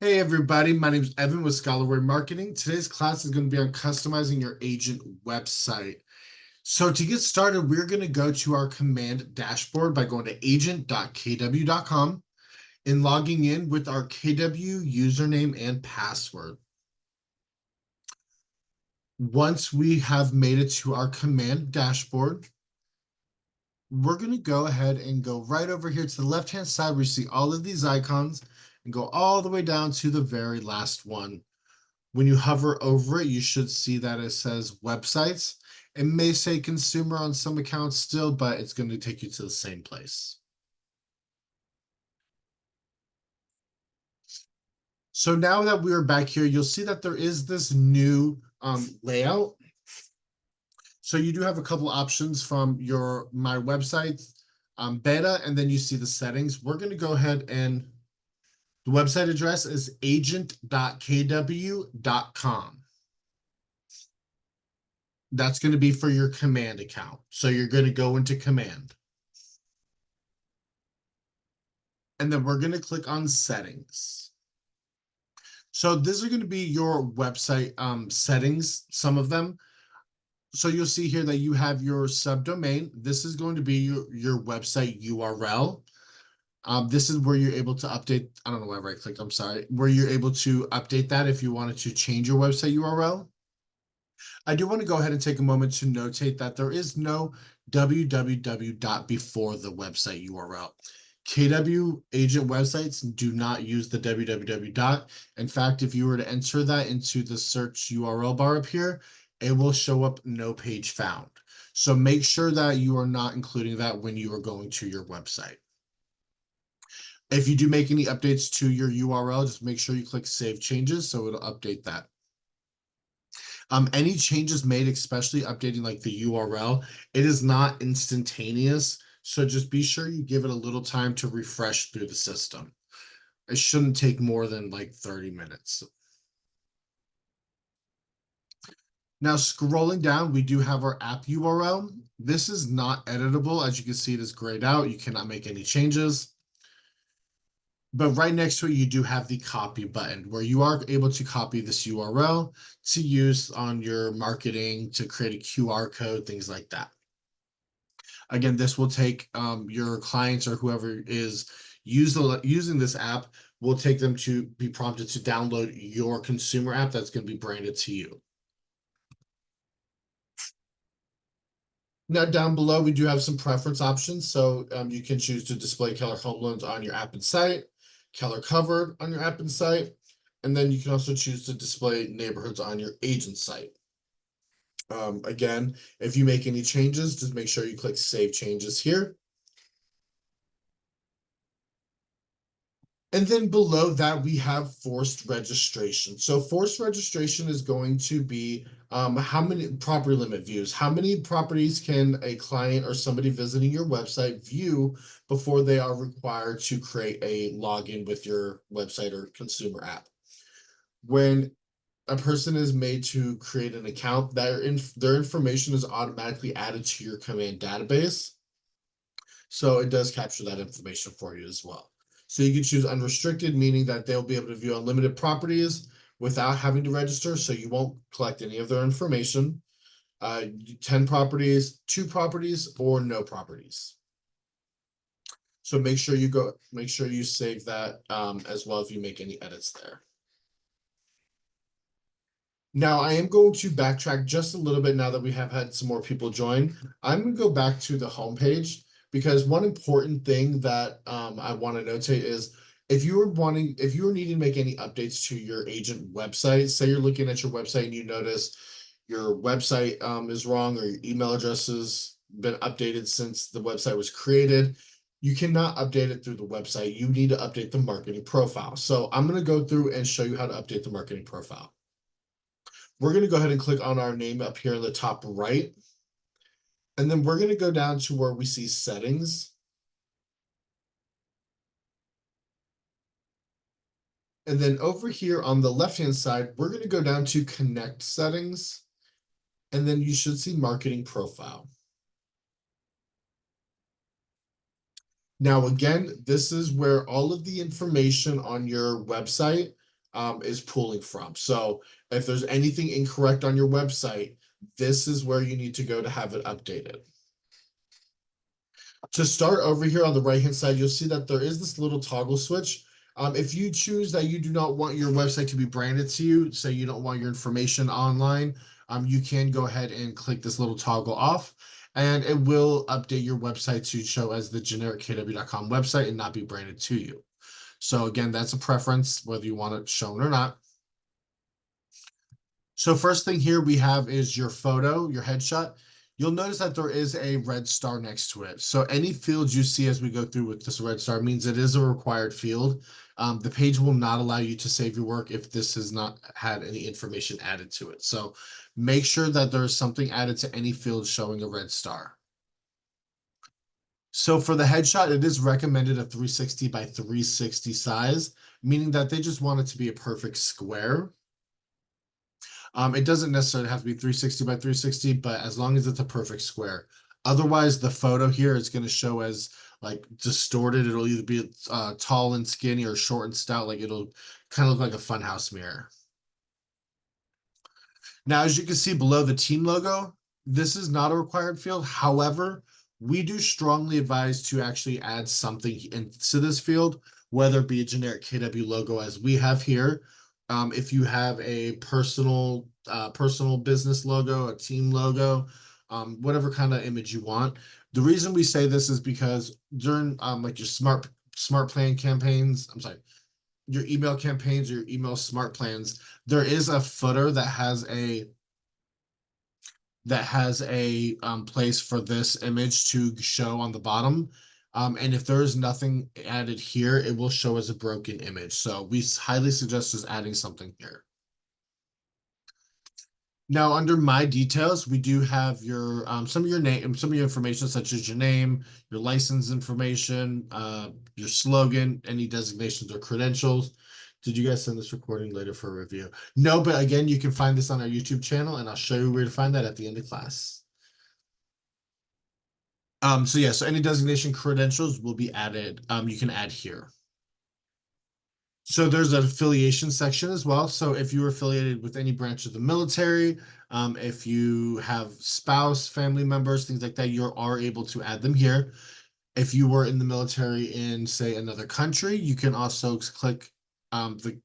Hey everybody, my name is Evan with Scholarware Marketing. Today's class is going to be on customizing your agent website. So to get started, we're going to go to our command dashboard by going to agent.kw.com and logging in with our KW username and password. Once we have made it to our command dashboard, we're going to go ahead and go right over here to the left-hand side where you see all of these icons and go all the way down to the very last one. When you hover over it, you should see that it says websites. It may say consumer on some accounts still, but it's going to take you to the same place. So now that we are back here, you'll see that there is this new layout. So you do have a couple options from your My Website beta, and then you see the settings. We're going to go ahead and the website address is agent.kw.com. That's going to be for your command account. So you're going to go into command. And then we're going to click on settings. So these are going to be your website settings, some of them. So you'll see here that you have your subdomain. This is going to be your website URL. This is where you're able to update. I don't know why I right clicked. I'm sorry. Where you're able to update that if you wanted to change your website URL. I do want to go ahead and take a moment to notate that there is no www. Before the website URL. KW agent websites do not use the www. In fact, if you were to enter that into the search URL bar up here, it will show up no page found. So make sure that you are not including that when you are going to your website. If you do make any updates to your URL, just make sure you click Save Changes so it'll update that. Any changes made, especially updating like the URL, it is not instantaneous. So just be sure you give it a little time to refresh through the system. It shouldn't take more than like 30 minutes. Now scrolling down, we do have our app URL. This is not editable. As you can see, it is grayed out. You cannot make any changes. But right next to it, you do have the copy button where you are able to copy this URL to use on your marketing, to create a QR code, things like that. Again, this will take your clients or whoever is using this app will take them to be prompted to download your consumer app that's going to be branded to you. Now down below, we do have some preference options. So you can choose to display Keller Home Loans on your app and site, Keller Covered on your app and site, and then you can also choose to display neighborhoods on your agent site. Again, if you make any changes, just make sure you click Save Changes here. And then below that, we have forced registration. So forced registration is going to be how many property limit views, how many properties can a client or somebody visiting your website view before they are required to create a login with your website or consumer app. When a person is made to create an account, their information is automatically added to your command database. So it does capture that information for you as well. So you can choose unrestricted, meaning that they'll be able to view unlimited properties without having to register, so you won't collect any of their information. 10 properties, 2 properties, or no properties. So make sure you save that as well if you make any edits there. Now I am going to backtrack just a little bit now that we have had some more people join. I'm going to go back to the home page because one important thing that I want to notate is if you were needing to make any updates to your agent website, say you're looking at your website and you notice your website is wrong or your email address has been updated since the website was created, you cannot update it through the website. You need to update the marketing profile. So I'm going to go through and show you how to update the marketing profile. We're going to go ahead and click on our name up here in the top right. And then we're going to go down to where we see settings. And then over here on the left-hand side, we're going to go down to connect settings. And then you should see marketing profile. Now, again, this is where all of the information on your website is pulling from. So if there's anything incorrect on your website, this is where you need to go to have it updated. To start over here on the right hand side, you'll see that there is this little toggle switch. If you choose that you do not want your website to be branded to you, say you don't want your information online, you can go ahead and click this little toggle off, and it will update your website to show as the generic kw.com website and not be branded to you. So again, that's a preference, whether you want it shown or not. So first thing here we have is your photo, your headshot. You'll notice that there is a red star next to it. So any fields you see as we go through with this red star means it is a required field. The page will not allow you to save your work if this has not had any information added to it. So make sure that there's something added to any field showing a red star. So for the headshot, it is recommended a 360 by 360 size, meaning that they just want it to be a perfect square. It doesn't necessarily have to be 360 by 360, but as long as it's a perfect square. Otherwise, the photo here is going to show as like distorted. It'll either be tall and skinny or short and stout. Like it'll kind of look like a funhouse mirror. Now, as you can see below the team logo, this is not a required field. However, we do strongly advise to actually add something into this field, whether it be a generic KW logo as we have here. If you have a personal business logo, a team logo, whatever kind of image you want. The reason we say this is because during like your smart plan campaigns, your email campaigns, your email smart plans, there is a footer that has a place for this image to show on the bottom. And if there is nothing added here, it will show as a broken image. So we highly suggest just adding something here. Now, under my details, we do have your some of your name, some of your information, such as your name, your license information, your slogan, any designations or credentials. Did you guys send this recording later for a review? No, but again, you can find this on our YouTube channel, and I'll show you where to find that at the end of class. So yeah, so any designation credentials will be added. You can add here. So there's an affiliation section as well. So if you're affiliated with any branch of the military, if you have spouse, family members, things like that, you are able to add them here. If you were in the military in, say, another country, you can also click the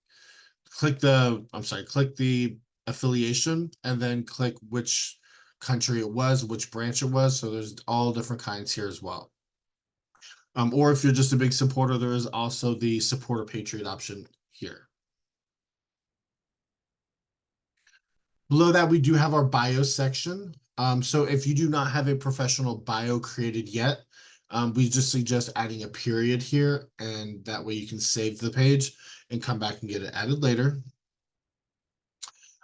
affiliation and then click which country it was, which branch it was. So there's all different kinds here as well. Or if you're just a big supporter, there is also the supporter patriot option here. Below that, we do have our bio section. So if you do not have a professional bio created yet, we just suggest adding a period here, and that way you can save the page and come back and get it added later,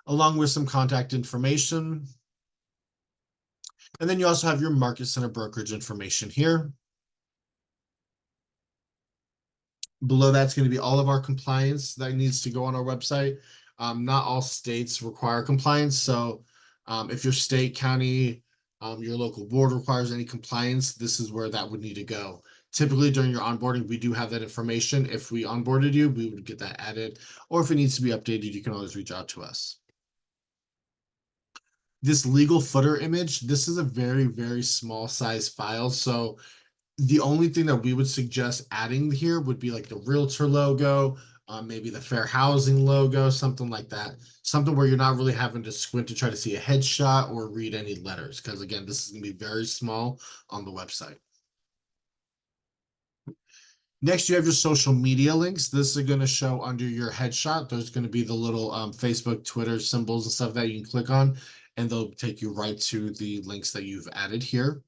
along with some contact information. And then you also have your market center brokerage information here. Below that's going to be all of our compliance that needs to go on our website. Not all states require compliance. So if your state, county, your local board requires any compliance, this is where that would need to go. Typically during your onboarding, we do have that information. If we onboarded you, we would get that added. Or if it needs to be updated, you can always reach out to us. This legal footer image, this is a very, very small size file. So the only thing that we would suggest adding here would be like the realtor logo, maybe the fair housing logo, something like that. Something where you're not really having to squint to try to see a headshot or read any letters. Because again, this is going to be very small on the website. Next, you have your social media links. This is going to show under your headshot. There's going to be the little Facebook, Twitter symbols and stuff that you can click on, and they'll take you right to the links that you've added here.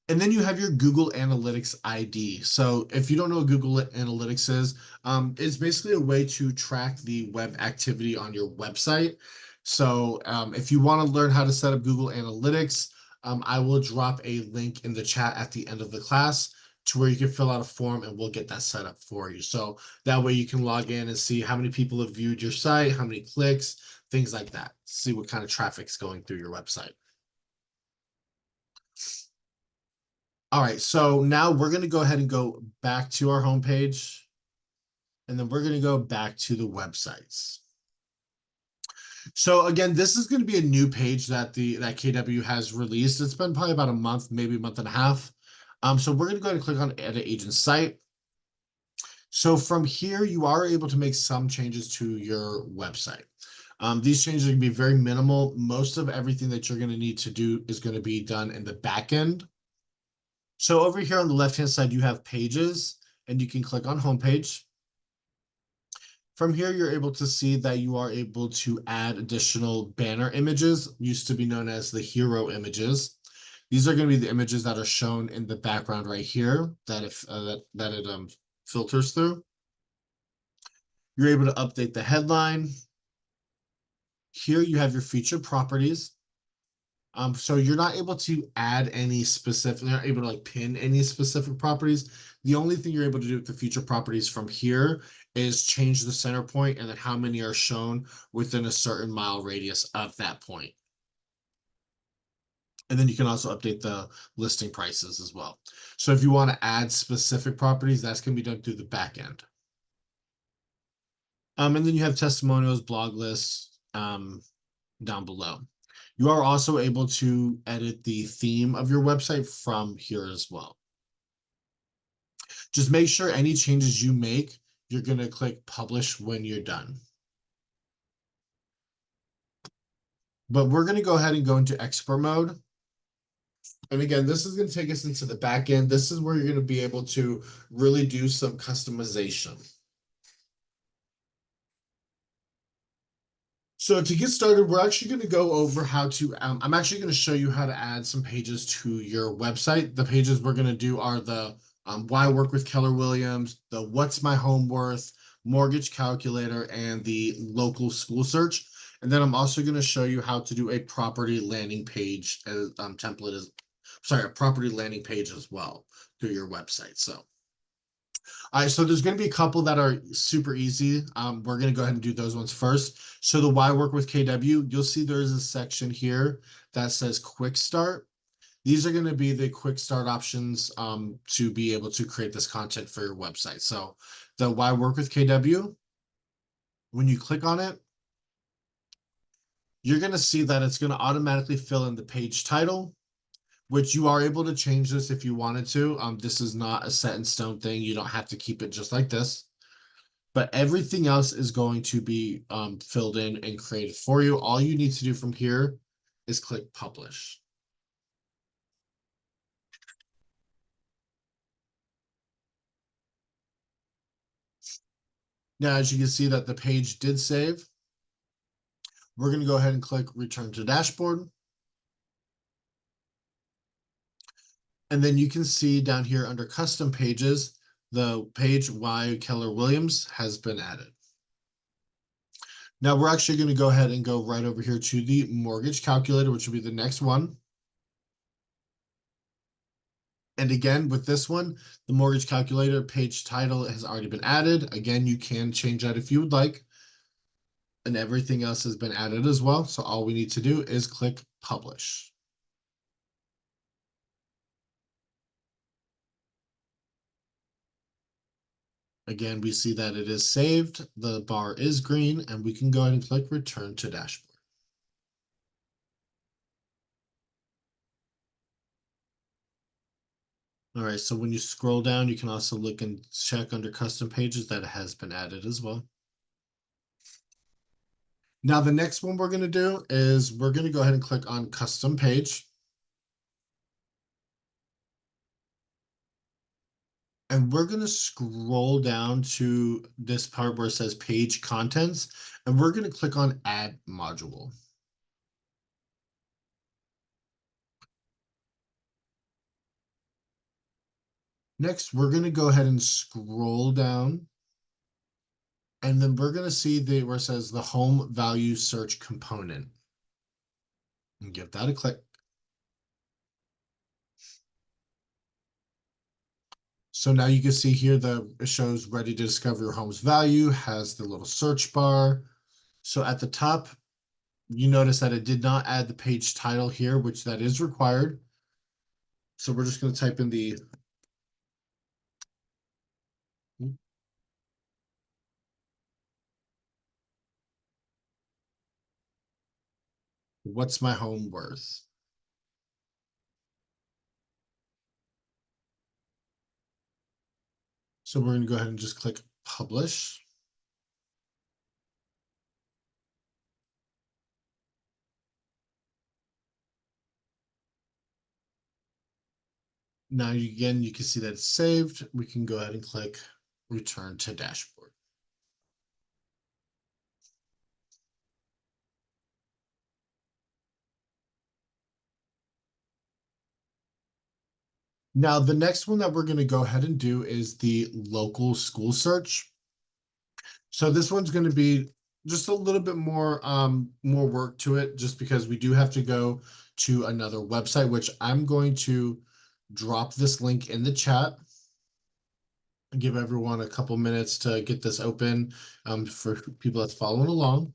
And then you have your Google Analytics ID. So if you don't know what Google Analytics is, it's basically a way to track the web activity on your website. So if you want to learn how to set up Google Analytics, I will drop a link in the chat at the end of the class to where you can fill out a form and we'll get that set up for you. So that way you can log in and see how many people have viewed your site, how many clicks, things like that. See what kind of traffic's going through your website. All right, so now we're going to go ahead and go back to our homepage. And then we're going to go back to the websites. So again, this is going to be a new page that that KW has released. It's been probably about a month, maybe a month and a half. So we're going to go ahead and click on Edit Agent Site. So from here, you are able to make some changes to your website. These changes are going to be very minimal. Most of everything that you're going to need to do is going to be done in the back end. So over here on the left-hand side, you have pages, and you can click on Homepage. From here, you're able to see that you are able to add additional banner images, used to be known as the hero images. These are going to be the images that are shown in the background right here that it filters through. You're able to update the headline. Here you have your featured properties. So you're not able to add any specific, you're not able to like pin any specific properties. The only thing you're able to do with the featured properties from here is change the center point and then how many are shown within a certain mile radius of that point. And then you can also update the listing prices as well. So if you want to add specific properties, that's going to be done through the back end. And then you have testimonials, blog lists down below. You are also able to edit the theme of your website from here as well. Just make sure any changes you make, you're going to click publish when you're done. But we're going to go ahead and go into expert mode. And again, this is going to take us into the back end. This is where you're going to be able to really do some customization. So to get started, we're actually going to go over how to, I'm actually going to show you how to add some pages to your website. The pages we're going to do are the Why Work with Keller Williams, the What's My Home Worth, Mortgage Calculator, and the Local School Search. And then I'm also going to show you how to do a property landing page template a property landing page as well through your website. So. All right, so there's going to be a couple that are super easy. We're going to go ahead and do those ones first. So the Why Work with KW, you'll see there's a section here that says Quick Start. These are going to be the quick start options to be able to create this content for your website. So the Why Work with KW, when you click on it, you're going to see that it's going to automatically fill in the page title, which you are able to change this if you wanted to. This is not a set in stone thing. You don't have to keep it just like this. But everything else is going to be filled in and created for you. All you need to do from here is click publish. Now, as you can see that the page did save, we're going to go ahead and click return to dashboard. And then you can see down here under custom pages, the page Why Keller Williams has been added. Now we're actually going to go ahead and go right over here to the mortgage calculator, which will be the next one. And again, with this one, the mortgage calculator page title has already been added. Again, you can change that if you would like. And everything else has been added as well. So all we need to do is click publish. Again, we see that it is saved. The bar is green, and we can go ahead and click return to dashboard. All right, so when you scroll down, you can also look and check under custom pages that it has been added as well. Now, the next one we're going to do is we're going to go ahead and click on custom page. And we're going to scroll down to this part where it says page contents, and we're going to click on add module. Next, we're going to go ahead and scroll down. And then we're going to see where it says the home value search component. And give that a click. So now you can see here that it shows ready to discover your home's value, has the little search bar. So at the top, you notice that it did not add the page title here, which that is required. So we're just going to type in the what's my home worth? So we're going to go ahead and just click publish. Now again, you can see that it's saved. We can go ahead and click return to dashboard. Now, the next one that we're going to go ahead and do is the local school search. So this one's going to be just a little bit more work to it, just because we do have to go to another website, which I'm going to drop this link in the chat and give everyone a couple minutes to get this open for people that's following along.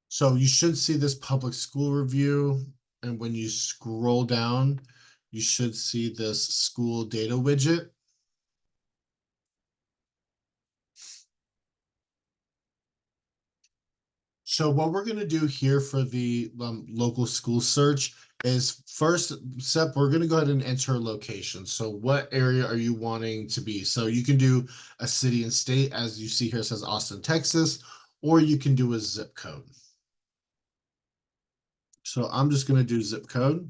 So you should see this public school review, and when you scroll down, you should see this school data widget. So what we're going to do here for the local school search is, first step, we're going to go ahead and enter a location. So what area are you wanting to be? So you can do a city and state, as you see here, it says Austin, Texas, or you can do a zip code. So I'm just going to do zip code.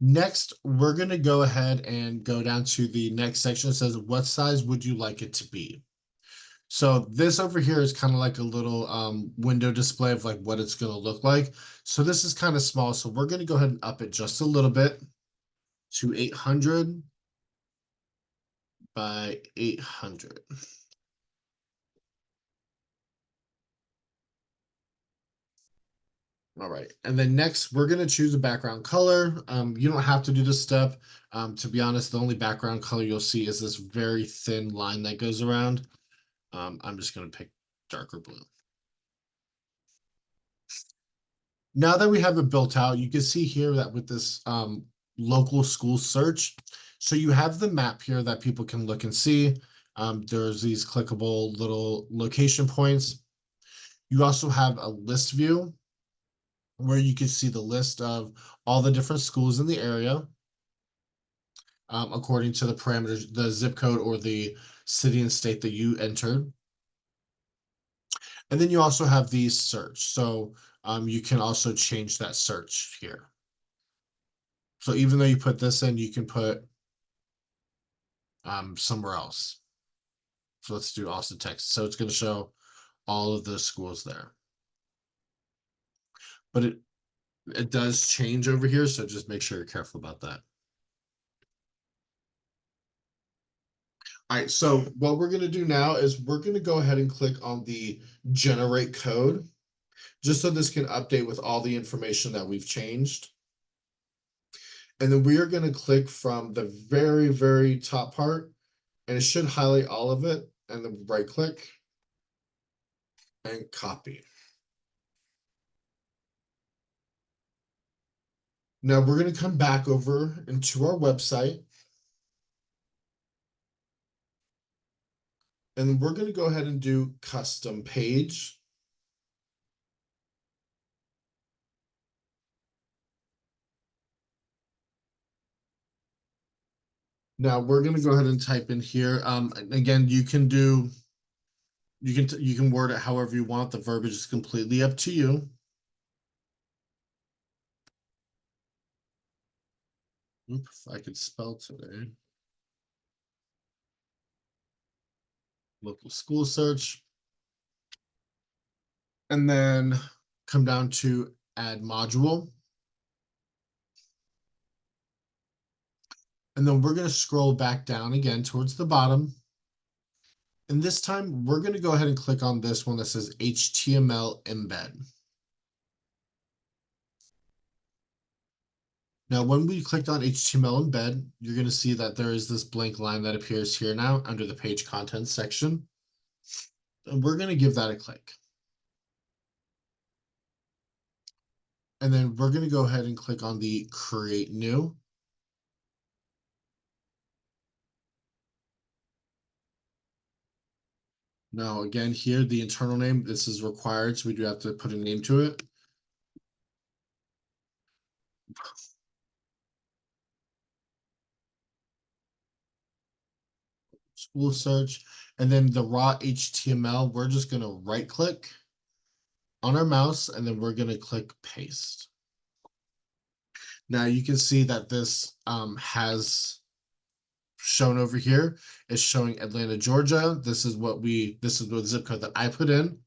Next, we're going to go ahead and go down to the next section. It says, what size would you like it to be? So this over here is kind of like a little window display of like what it's going to look like. So this is kind of small. So we're going to go ahead and up it just a little bit to 800 by 800. All right, and then next we're going to choose a background color. You don't have to do this step. To be honest, the only background color you'll see is this very thin line that goes around. I'm just going to pick darker blue. Now that we have it built out, you can see here that with this local school search, so you have the map here that people can look and see. There's these clickable little location points. You also have a list view where you can see the list of all the different schools in the area according to the parameters, the zip code or the city and state that you entered. And then you also have the search. So you can also change that search here. So even though you put this in, you can put somewhere else. So let's do Austin, Texas. So it's going to show all of the schools there. But it does change over here, so just make sure you're careful about that. All right, so what we're going to do now is we're going to go ahead and click on the generate code, just so this can update with all the information that we've changed. And then we are going to click from the very, very top part, and it should highlight all of it, and then right click and copy. Now we're going to come back over into our website, and we're going to go ahead and do custom page. Now we're going to go ahead and type in here. Again, you can word it however you want. The verbiage is completely up to you. Oops, if I could spell today. Local school search. And then come down to add module. And then we're going to scroll back down again towards the bottom. And this time we're going to go ahead and click on this one that says HTML embed. Now, when we clicked on HTML embed, you're going to see that there is this blank line that appears here now under the page content section. And we're going to give that a click. And then we're going to go ahead and click on the create new. Now, again, here, the internal name, this is required, so we do have to put a name to it. School search, and then the raw HTML, we're just going to right click on our mouse, and then we're going to click paste. Now you can see that this has shown over here. It's showing Atlanta, Georgia. This is the zip code that I put in.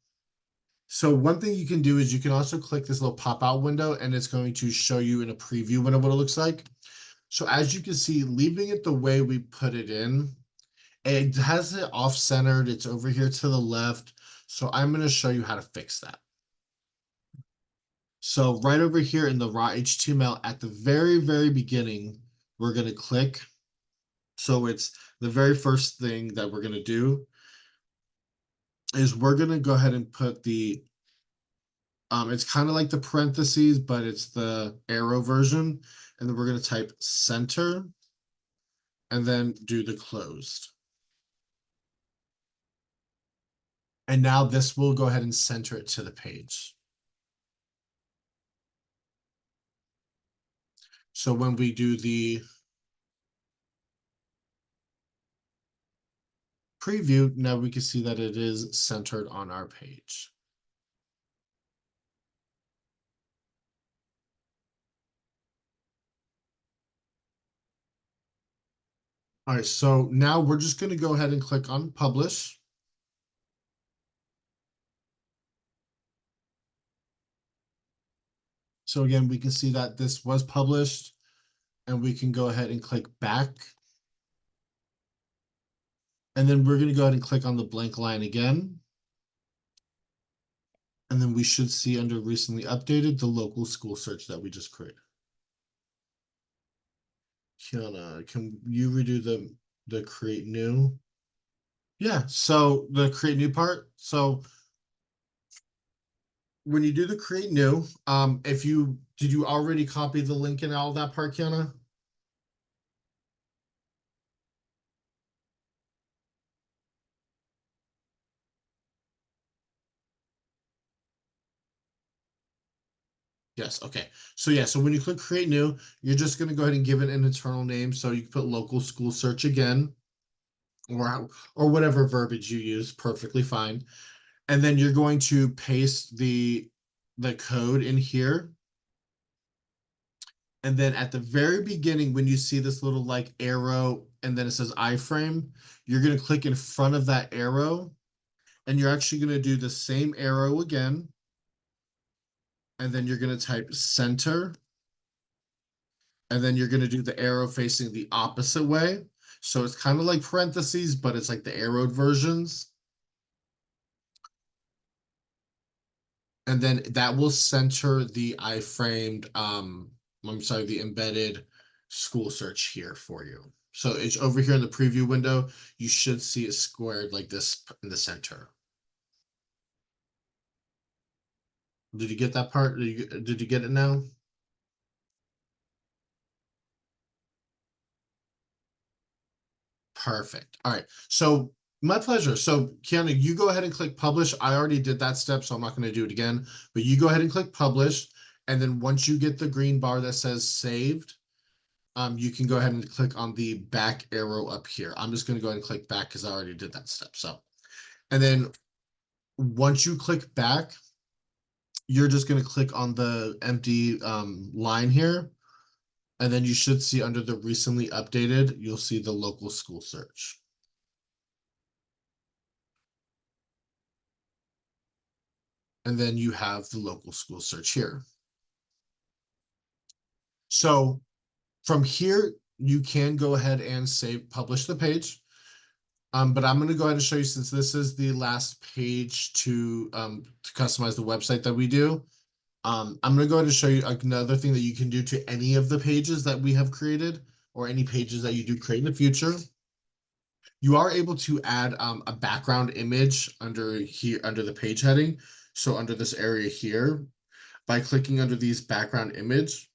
So one thing you can do is you can also click this little pop-out window, and it's going to show you in a preview what it looks like. So as you can see, leaving it the way we put it in, it has it off-centered. It's over here to the left. So I'm going to show you how to fix that. So right over here in the raw HTML at the very, very beginning, we're going to click. So it's the very first thing that we're going to do is we're going to go ahead and put the, it's kind of like the parentheses, but it's the arrow version. And then we're going to type center and then do the closed. And now this will go ahead and center it to the page. So when we do the preview, now we can see that it is centered on our page. All right, so now we're just going to go ahead and click on publish. So again, we can see that this was published, and we can go ahead and click back. And then we're going to go ahead and click on the blank line again. And then we should see under recently updated the local school search that we just created. Kiana, can you redo the create new? Yeah, so the create new part. So when you do the create new, did you already copy the link and all that part, Kiana? Yes, okay. So yeah, so when you click create new, you're just going to go ahead and give it an internal name. So you can put local school search again, or whatever verbiage you use, perfectly fine. And then you're going to paste the code in here. And then at the very beginning, when you see this little like arrow and then it says iframe, you're going to click in front of that arrow, and you're actually going to do the same arrow again. And then you're going to type center. And then you're going to do the arrow facing the opposite way. So it's kind of like parentheses, but it's like the arrowed versions. And then that will center the iframed, I'm sorry, the embedded school search here for you. So it's over here in the preview window. You should see it squared like this in the center. Did you get that part? Did you get it now? Perfect. All right. So my pleasure. So Kiana, you go ahead and click publish. I already did that step, so I'm not going to do it again. But you go ahead and click publish. And then once you get the green bar that says saved, you can go ahead and click on the back arrow up here. I'm just going to go ahead and click back because I already did that step. So, and then once you click back, you're just going to click on the empty line here. And then you should see under the recently updated, you'll see the local school search. And then you have the local school search here. So from here, you can go ahead and publish the page. But I'm going to go ahead and show you, since this is the last page to customize the website that we do. I'm going to go ahead and show you another thing that you can do to any of the pages that we have created, or any pages that you do create in the future. You are able to add a background image under here, under the page heading. So under this area here, by clicking under these background image,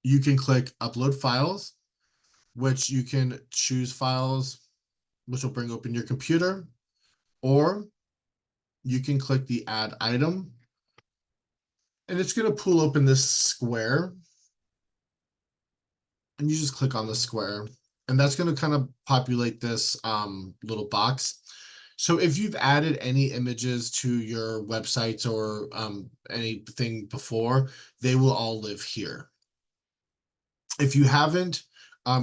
you can click upload files, which you can choose files, which will bring open your computer, or you can click the add item, and it's going to pull open this square, and you just click on the square, and that's going to kind of populate this little box. So if you've added any images to your websites or anything before, they will all live here. If you haven't,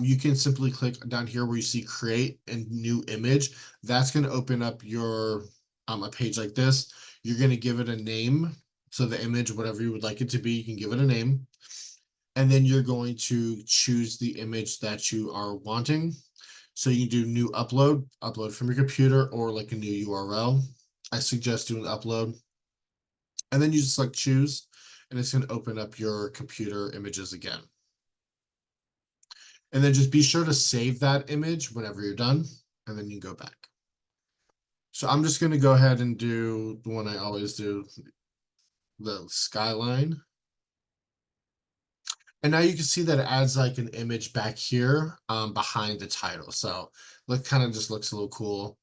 you can simply click down here where you see create a new image. That's going to open up your a page like this. You're going to give it a name. So the image, whatever you would like it to be, you can give it a name. And then you're going to choose the image that you are wanting. So you can do new upload from your computer, or like a new URL. I suggest doing upload. And then you just like choose, and it's going to open up your computer images again. And then just be sure to save that image whenever you're done, and then you go back. So I'm just going to go ahead and do the one I always do, the skyline. And now you can see that it adds like an image back here behind the title. So it kind of just looks a little cool.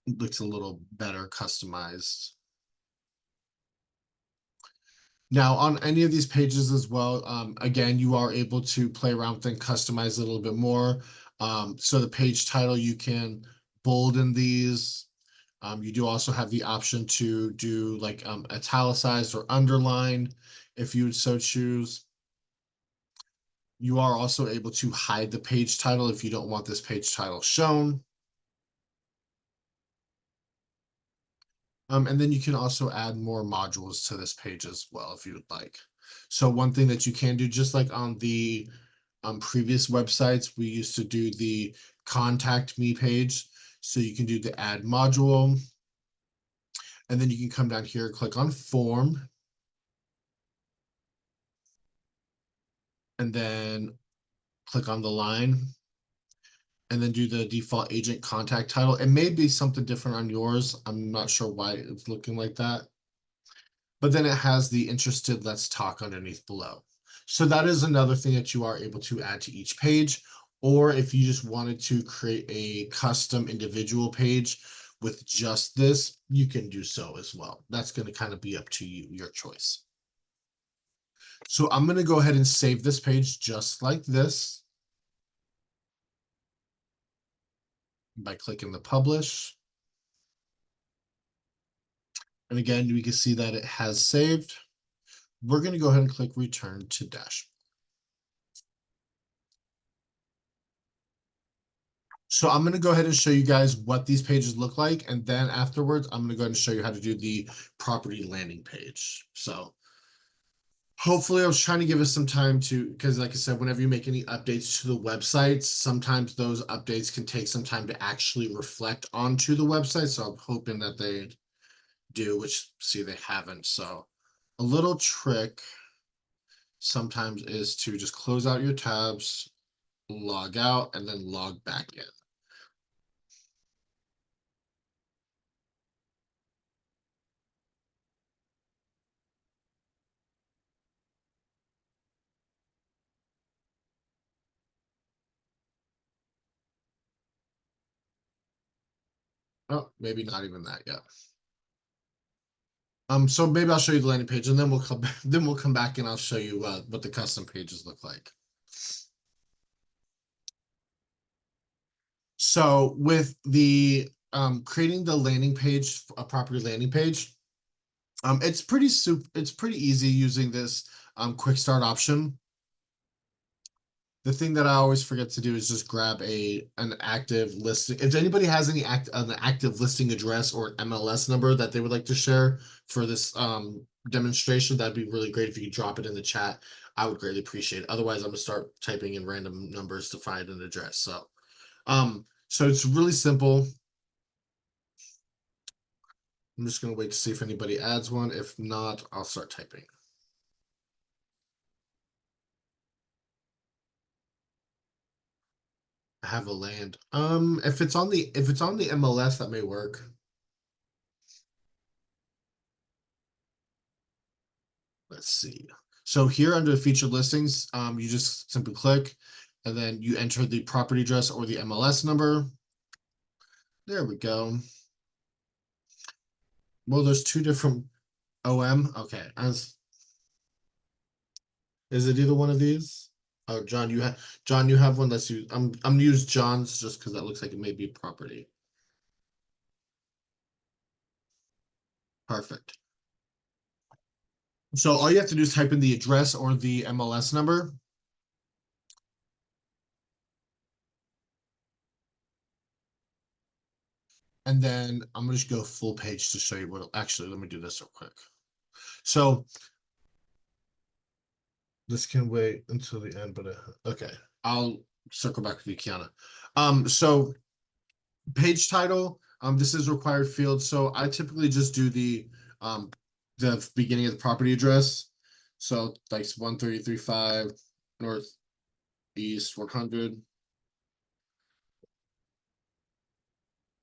It looks a little better customized. Now on any of these pages as well, again, you are able to play around with and customize a little bit more. So the page title, you can bolden these. You do also have the option to do like italicized or underline if you would so choose. You are also able to hide the page title if you don't want this page title shown. And then you can also add more modules to this page as well if you would like. So one thing that you can do, just like on the previous websites, we used to do the contact me page. So you can do the add module. And then you can come down here, click on form. And then click on the line. And then do the default agent contact title. It may be something different on yours. I'm not sure why it's looking like that. But then it has the interested let's talk underneath below. So that is another thing that you are able to add to each page. Or if you just wanted to create a custom individual page with just this, you can do so as well. That's going to kind of be up to you, your choice. So I'm going to go ahead and save this page just like this by clicking the publish. And again, we can see that it has saved. We're going to go ahead and click return to dashboard. So I'm going to go ahead and show you guys what these pages look like. And then afterwards, I'm going to go ahead and show you how to do the property landing page. So hopefully I was trying to give us some time to, because like I said, whenever you make any updates to the websites, sometimes those updates can take some time to actually reflect onto the website. So I'm hoping that they do, which see they haven't. So a little trick sometimes is to just close out your tabs, log out, and then log back in. Oh, maybe not even that yet. So maybe I'll show you the landing page, and then we'll come then we'll come back and I'll show you what the custom pages look like. So with the creating the landing page, a property landing page, it's pretty easy using this quick start option. The thing that I always forget to do is just grab an active listing. If anybody has an active listing address or MLS number that they would like to share for this demonstration, that'd be really great if you could drop it in the chat. I would greatly appreciate it. Otherwise, I'm gonna start typing in random numbers to find an address. So it's really simple. I'm just gonna wait to see if anybody adds one. If not, I'll start typing. I have a land. If it's on the MLS, that may work. let's see. So here under featured listings, you just simply click and then you enter the property address or the MLS number. There we go. Well, there's two different OM. Okay. Is it either one of these? Oh, John, you have one. Let's use I'm gonna use John's just because that looks like it may be property. Perfect. So all you have to do is type in the address or the MLS number. And then I'm gonna just go full page to show you what actually let me do this real quick. So this can wait until the end, but okay. I'll circle back with you, Kiana. So page title, this is required field. So I typically just do the beginning of the property address. So like 1335 North East 100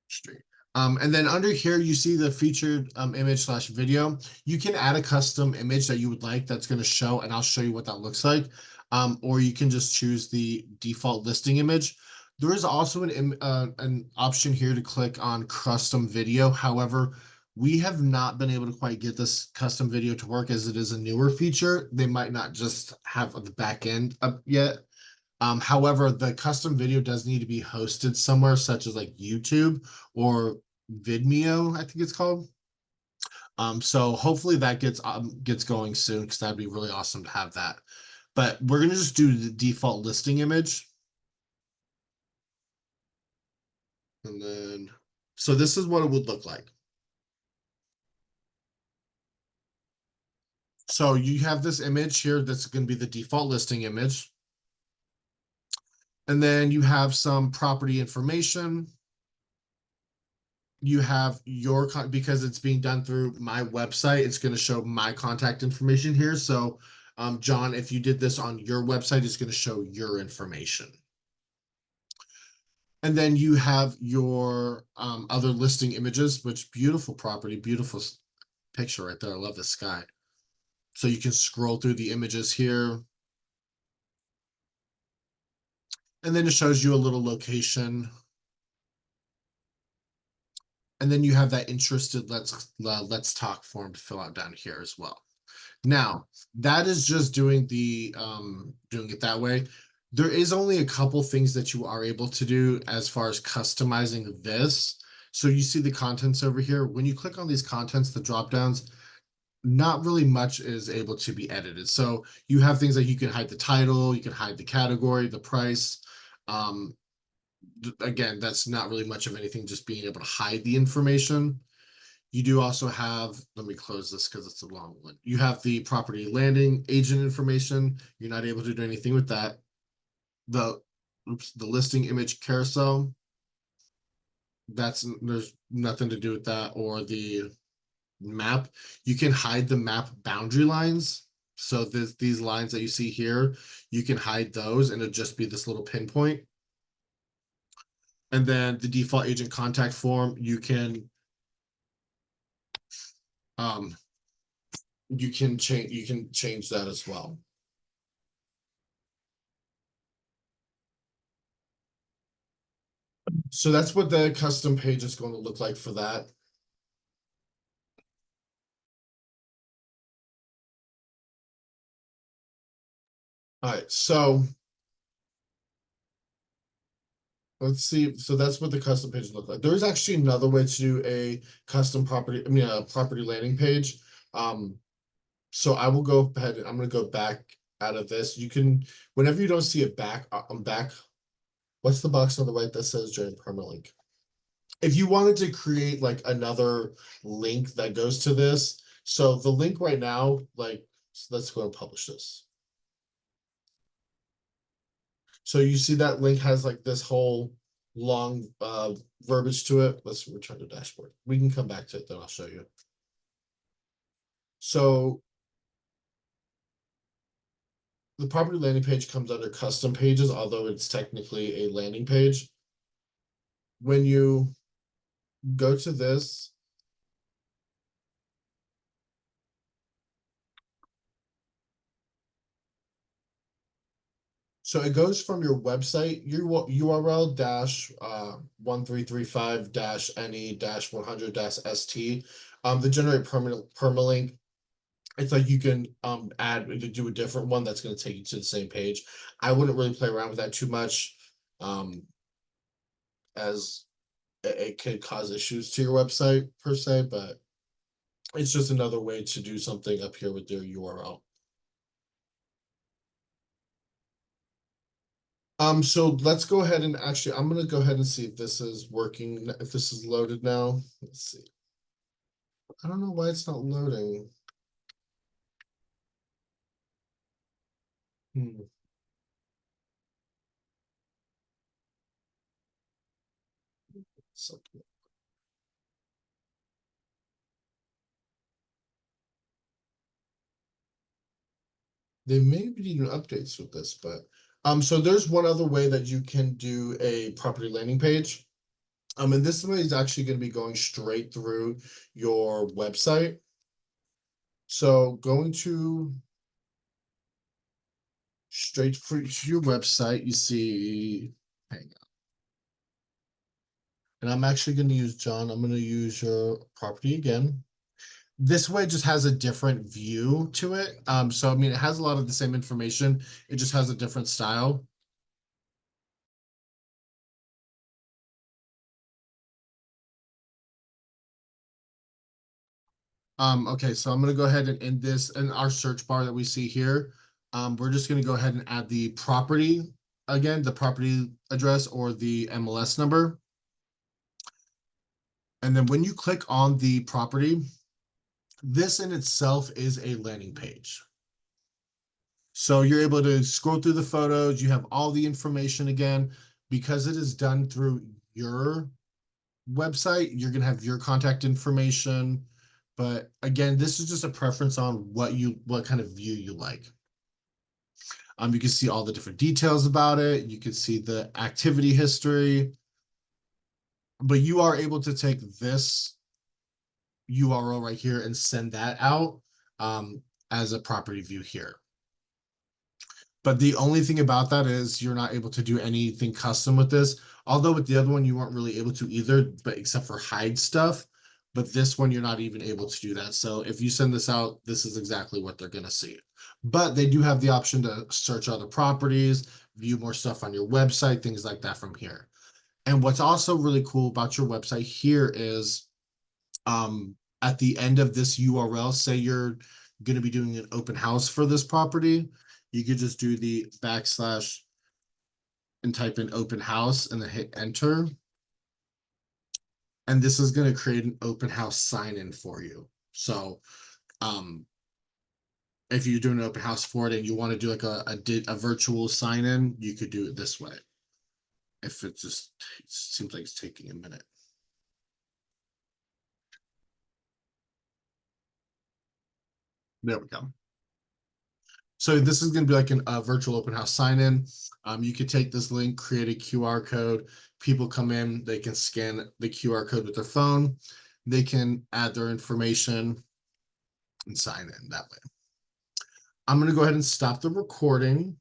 Street. And then under here, you see the featured image slash video. You can add a custom image that you would like that's going to show, and I'll show you what that looks like. Or you can just choose the default listing image. There is also an option here to click on custom video. However, we have not been able to quite get this custom video to work as it is a newer feature. They might not just have the back end up yet. However, the custom video does need to be hosted somewhere, such as like YouTube or Vimeo, I think it's called. So hopefully that gets going soon because that'd be really awesome to have that. But we're gonna just do the default listing image. And then, so this is what it would look like. So you have this image here that's going to be the default listing image. And then you have some property information. You have your because it's being done through my website, it's going to show my contact information here. So, John, if you did this on your website, it's going to show your information. And then you have your other listing images, which beautiful property, beautiful picture right there. I love the sky. So you can scroll through the images here. And then it shows you a little location. And then you have that interested let's talk form to fill out down here as well. Now, that is just doing doing it that way. There is only a couple things that you are able to do as far as customizing this. So you see the contents over here. When you click on these contents, the drop downs, not really much is able to be edited. So you have things like you can hide the title, you can hide the category, the price. Again, that's not really much of anything, just being able to hide the information. You do also have, let me close this because it's a long one. You have the property landing agent information. You're not able to do anything with that. The listing image carousel. There's nothing to do with that, or the map. You can hide the map boundary lines. So these lines that you see here, you can hide those and it'll just be this little pinpoint. And then the default agent contact form, you can change that as well. So that's what the custom page is going to look like for that. All right, so let's see. So that's what the custom page look like. There's actually another way to do a custom property, a property landing page. So I will go ahead and I'm going to go back out of this. You can, whenever you don't see it back, I'm back. What's the box on the right that says join permalink? If you wanted to create like another link that goes to this, so the link right now, like, so let's go and publish this. So you see that link has like this whole long verbiage to it. Let's return to dashboard. We can come back to it, then I'll show you. So the property landing page comes under custom pages, although it's technically a landing page. When you go to this, So it goes from your website, your URL dash 1335 dash NE dash 100 dash ST. The generate permalink. It's like you can add to do a different one that's going to take you to the same page. I wouldn't really play around with that too much, as it could cause issues to your website per se, but it's just another way to do something up here with their URL. So let's go ahead and actually, I'm gonna go ahead and see if this is working, if this is loaded now. Let's see. I don't know why it's not loading. Hmm. Something. They may be doing updates with this, but so there's one other way that you can do a property landing page. And this way is actually going to be going straight through your website. So going to straight for your website, you see, hang on. And I'm actually going to use John. I'm going to use your property again. This way just has a different view to it. So I mean, it has a lot of the same information. It just has a different style. Okay, so I'm gonna go ahead and in this in our search bar that we see here, we're just gonna go ahead and add the property again, the property address or the MLS number. And then when you click on the property, this in itself is a landing page. So you're able to scroll through the photos, you have all the information again, because it is done through your website, you're gonna have your contact information. But again, this is just a preference on what kind of view you like. You can see all the different details about it. You can see the activity history, but you are able to take this URL right here and send that out as a property view here. But the only thing about that is you're not able to do anything custom with this. Although with the other one, you weren't really able to either, but except for hide stuff. But this one, you're not even able to do that. So if you send this out, this is exactly what they're going to see. But they do have the option to search other properties, view more stuff on your website, things like that from here. And what's also really cool about your website here is at the end of this URL, say you're going to be doing an open house for this property, you could just do the backslash and type in open house and then hit enter. And this is going to create an open house sign in for you. So if you're doing an open house for it and you want to do like a virtual sign in, you could do it this way. If it just seems like it's taking a minute. There we go. So this is going to be like a virtual open house sign in. You could take this link, create a QR code. People come in, they can scan the QR code with their phone. They can add their information and sign in that way. I'm going to go ahead and stop the recording.